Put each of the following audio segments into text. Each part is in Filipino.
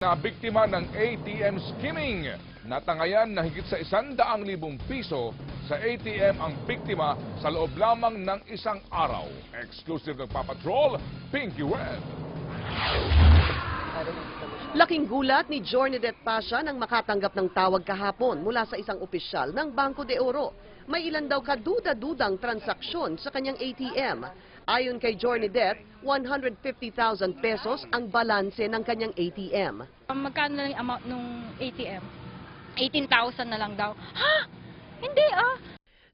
Na biktima ng ATM skimming. Natangayan na higit sa 100,000 piso sa ATM ang biktima sa loob lamang ng isang araw. Exclusive nagpapatrol, Pinky Web. Laking gulat ni Jornadet Pasha nang makatanggap ng tawag kahapon mula sa isang opisyal ng Bangko de Oro. May ilan daw kaduda-dudang transaksyon sa kanyang ATM. Ayon kay Jornadet, 150,000 pesos ang balanse ng kanyang ATM. Magkano na yung amount ng ATM? 18,000 na lang daw. Ha? Hindi ah!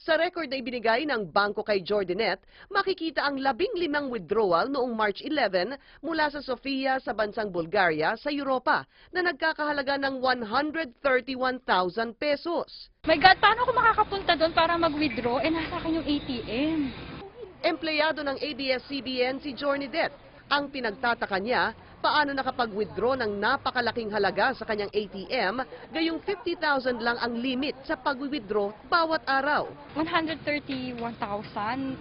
Sa record na ibinigay ng bangko kay Jordanet, makikita ang 15 withdrawal noong March 11 mula sa Sofia sa bansang Bulgaria sa Europa na nagkakahalaga ng 131,000 pesos. My God, paano ako makakapunta doon para mag-withdraw? Eh, nasa akin yung ATM. Empleyado ng ABS-CBN si Jornadet. Ang pinagtataka niya, paano nakapag-withdraw ng napakalaking halaga sa kanyang ATM, gayong 50,000 lang ang limit sa pag-withdraw bawat araw. 131,000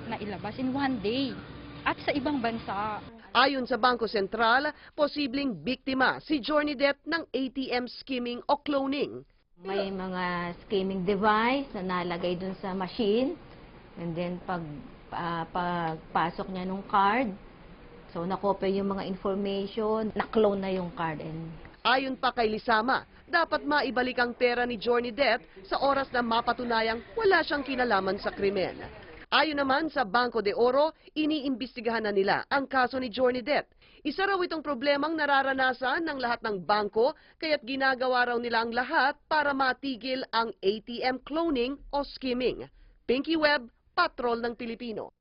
na ilabas in one day. At sa ibang bansa. Ayon sa Bangko Sentral, posibleng biktima si Jornadet ng ATM skimming o cloning. May mga skimming device na nalagay dun sa machine. And then pagpasok niya nung card, so nakopya yung mga information, na-clone na yung card. Ayon pa kay Lisama, dapat maibalik ang pera ni Jornadet sa oras na mapatunayang wala siyang kinalaman sa krimen. Ayon naman sa Bangko de Oro, iniimbestigahan na nila ang kaso ni Jornadet. Isa raw itong problemang nararanasan ng lahat ng bangko, kaya't ginagawa raw nila ang lahat para matigil ang ATM cloning o skimming. Pinky Web, Patrol ng Pilipino.